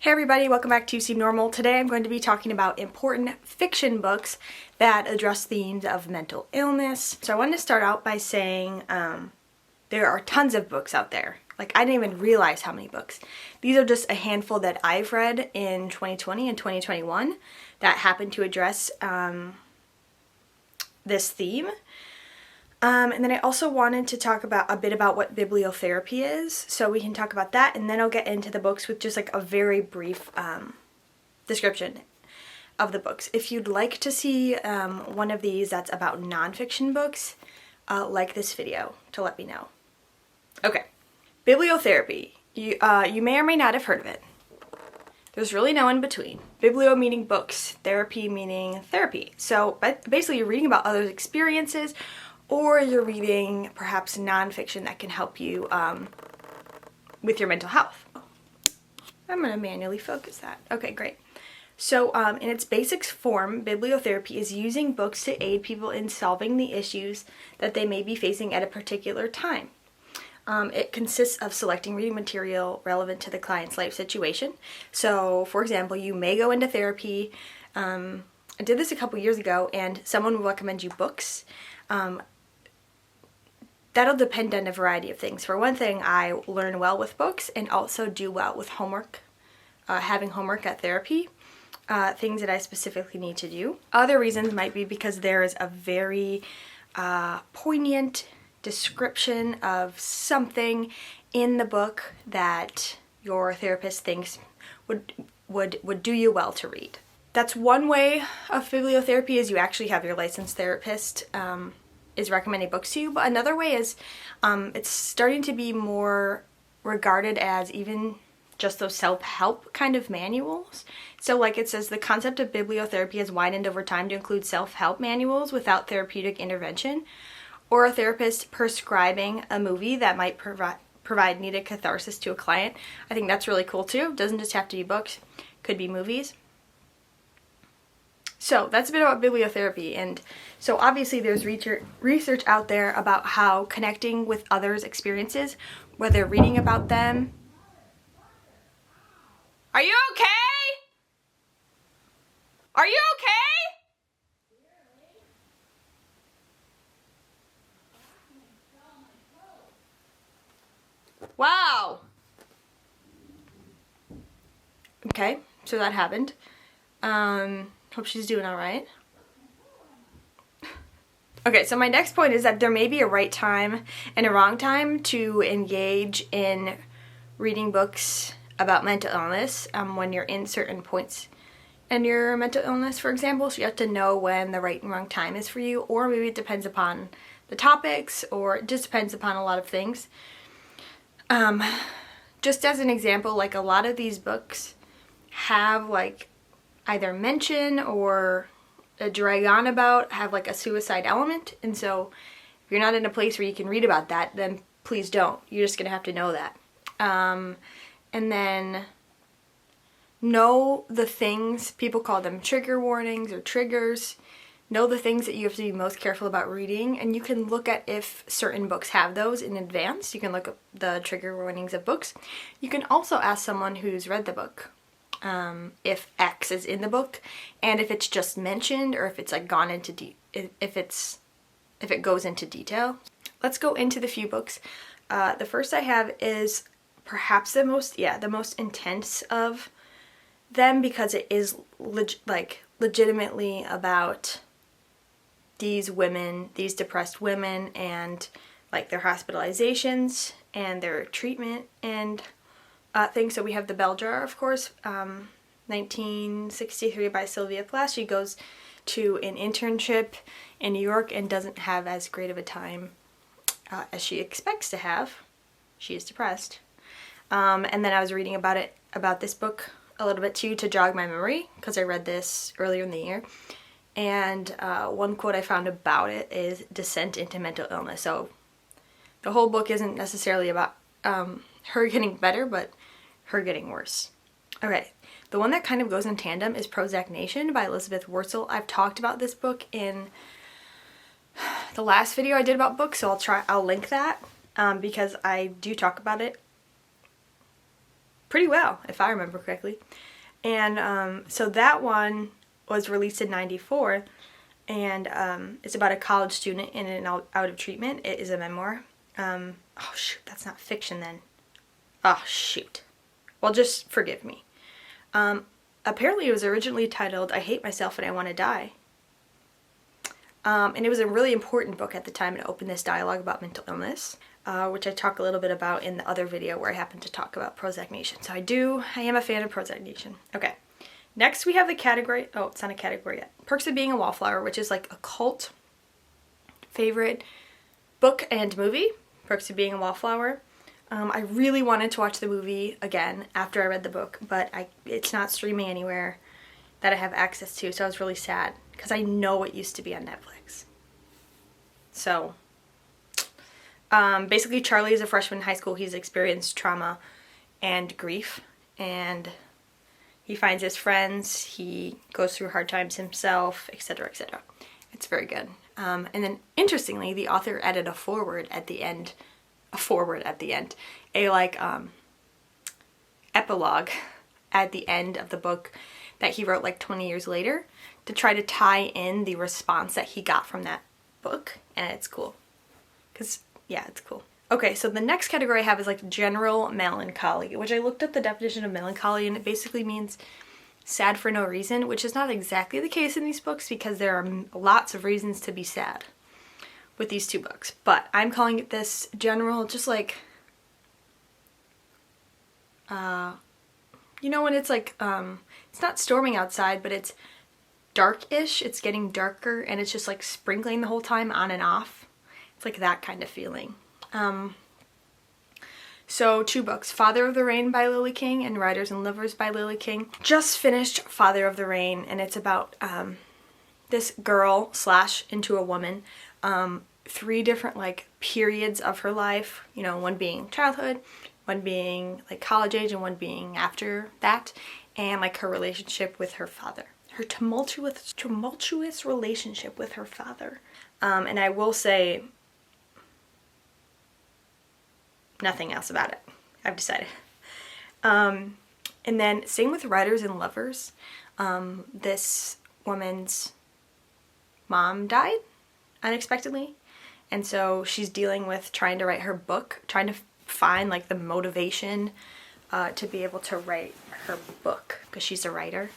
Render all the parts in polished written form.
Hey everybody, welcome back to You Seem Normal. Today I'm going to be talking about important fiction books that address themes of mental illness. So I wanted to start out by saying there are tons of books out there. Like, I didn't even realize how many books. These are just a handful that I've read in 2020 and 2021 that happen to address this theme. And then I also wanted to talk about a bit about what bibliotherapy is, so we can talk about that, and then I'll get into the books with just like a very brief description of the books. If you'd like to see one of these that's about nonfiction books, like this video to let me know. Okay, bibliotherapy. You may or may not have heard of it. There's really no in between. Biblio meaning books, therapy meaning therapy. So basically you're reading about others' experiences, or you're reading perhaps nonfiction that can help you with your mental health. I'm going to manually focus that. Okay, great. So in its basic form, bibliotherapy is using books to aid people in solving the issues that they may be facing at a particular time. It consists of selecting reading material relevant to the client's life situation. So, for example, you may go into therapy. I did this a couple years ago, and someone will recommend you books. That'll depend on a variety of things. For one thing, I learn well with books and also do well with homework, having homework at therapy, things that I specifically need to do. Other reasons might be because there is a very poignant description of something in the book that your therapist thinks would do you well to read. That's one way of bibliotherapy, is you actually have your licensed therapist is recommending books to you, but another way is it's starting to be more regarded as even just those self-help kind of manuals. So like it says, the concept of bibliotherapy has widened over time to include self-help manuals without therapeutic intervention, or a therapist prescribing a movie that might provide needed catharsis to a client. I think that's really cool too. It doesn't just have to be books, could be movies. So that's a bit about bibliotherapy, and so obviously there's research out there about how connecting with others' experiences, whether reading about them. Are you okay? Are you okay? Wow. Okay, so that happened. Hope she's doing all right. Okay, so my next point is that there may be a right time and a wrong time to engage in reading books about mental illness when you're in certain points in your mental illness, for example. So you have to know when the right and wrong time is for you, or maybe it depends upon the topics, or it just depends upon a lot of things. Just as an example, like a lot of these books have like either mention or drag on about, have like a suicide element, and so if you're not in a place where you can read about that, then please don't. You're just gonna have to know that. And then know the things, people call them trigger warnings or triggers. Know the things that you have to be most careful about reading, and you can look at if certain books have those in advance. You can look up the trigger warnings of books. You can also ask someone who's read the book if X is in the book, and if it's just mentioned, or if it's like gone into if it goes into detail. Let's go into the few books. The first I have is perhaps the most intense of them, because it is legitimately about these women, these depressed women, and like their hospitalizations and their treatment and things. So we have The Bell Jar, of course, 1963 by Sylvia Plath. She goes to an internship in New York and doesn't have as great of a time as she expects to have. She is depressed. And then I was reading about this book a little bit too, to jog my memory, because I read this earlier in the year. And one quote I found about it is descent into mental illness. So the whole book isn't necessarily about her getting better, but her getting worse. Okay, the one that kind of goes in tandem is Prozac Nation by Elizabeth Wurtzel. I've talked about this book in the last video I did about books, so I'll link that because I do talk about it pretty well, if I remember correctly. And so that one was released in '94, and it's about a college student in and out of treatment. It is a memoir. Oh shoot, that's not fiction then. Oh shoot. Well, just forgive me. Apparently it was originally titled I Hate Myself and I Want to Die. And it was a really important book at the time. It opened this dialogue about mental illness, which I talk a little bit about in the other video where I happen to talk about Prozac Nation. So I am a fan of Prozac Nation. Okay. Next we have the category, oh, it's not a category yet. Perks of Being a Wallflower, which is like a cult favorite book and movie. Perks of Being a Wallflower. I really wanted to watch the movie again after I read the book, but it's not streaming anywhere that I have access to, so I was really sad because I know it used to be on Netflix. So, basically Charlie is a freshman in high school. He's experienced trauma and grief, and he finds his friends, he goes through hard times himself, etc., etc. It's very good. And then, interestingly, the author added a foreword at the end, a like epilogue at the end of the book that he wrote like 20 years later to try to tie in the response that he got from that book, and it's cool. Yeah, it's cool. Okay, so the next category I have is like general melancholy, which I looked up the definition of melancholy, and it basically means sad for no reason, which is not exactly the case in these books because there are lots of reasons to be sad with these two books. But I'm calling it this general, just like, you know when it's like, it's not storming outside, but it's dark-ish, it's getting darker, and it's just like sprinkling the whole time on and off. It's like that kind of feeling. So 2 books, Father of the Rain by Lily King and Riders and Livers by Lily King. Just finished Father of the Rain, and it's about this girl / into a woman, 3 different like periods of her life, you know, one being childhood, one being like college age, and one being after that, and like her relationship with her father. Her tumultuous relationship with her father. And I will say nothing else about it. I've decided. And then same with Riders and Lovers. This woman's mom died unexpectedly, and so she's dealing with trying to write her book, trying to find like the motivation to be able to write her book because she's a writer.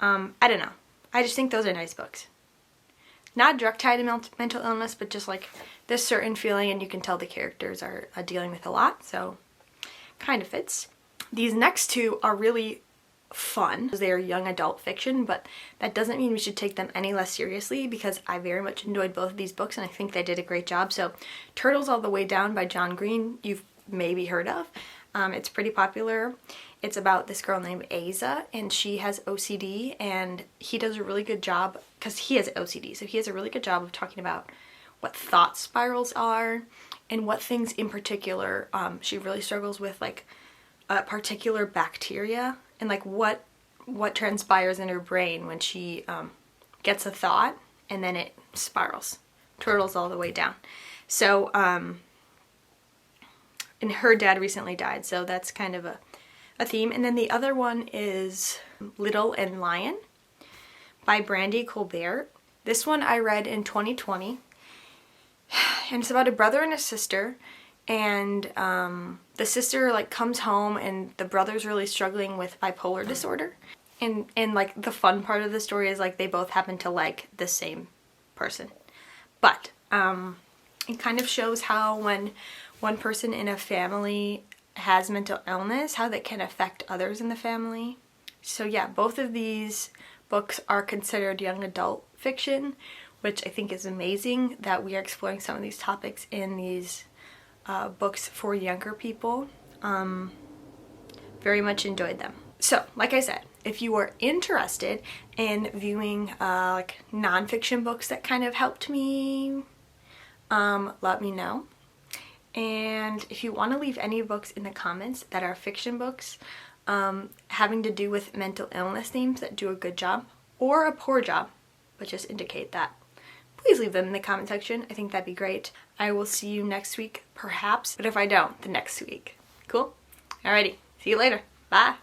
I don't know. I just think those are nice books. Not direct tied to mental illness, but just like this certain feeling, and you can tell the characters are dealing with a lot, so kind of fits. These next 2 are really fun. They are young adult fiction, but that doesn't mean we should take them any less seriously because I very much enjoyed both of these books and I think they did a great job. So Turtles All the Way Down by John Green, you've maybe heard of. It's pretty popular. It's about this girl named Asa, and she has OCD, and he does a really good job, because he has OCD, so he has a really good job of talking about what thought spirals are, and what things in particular she really struggles with, like a particular bacteria, and like what transpires in her brain when she gets a thought, and then it spirals. Turtles all the way down. So, and her dad recently died, so that's kind of a theme. And then the other one is Little and Lion by Brandy Colbert. This one I read in 2020, and it's about a brother and a sister, and the sister like comes home and the brother's really struggling with bipolar disorder, and like the fun part of the story is like they both happen to like the same person, but it kind of shows how when one person in a family has mental illness, how that can affect others in the family. So yeah, both of these books are considered young adult fiction, which I think is amazing that we are exploring some of these topics in these books for younger people. Very much enjoyed them. So, like I said, if you are interested in viewing like nonfiction books that kind of helped me, let me know. And if you want to leave any books in the comments that are fiction books having to do with mental illness themes that do a good job or a poor job, but just indicate that, please leave them in the comment section. I think that'd be great. I will see you next week, perhaps, but if I don't, the next week. Cool? Alrighty. See you later. Bye.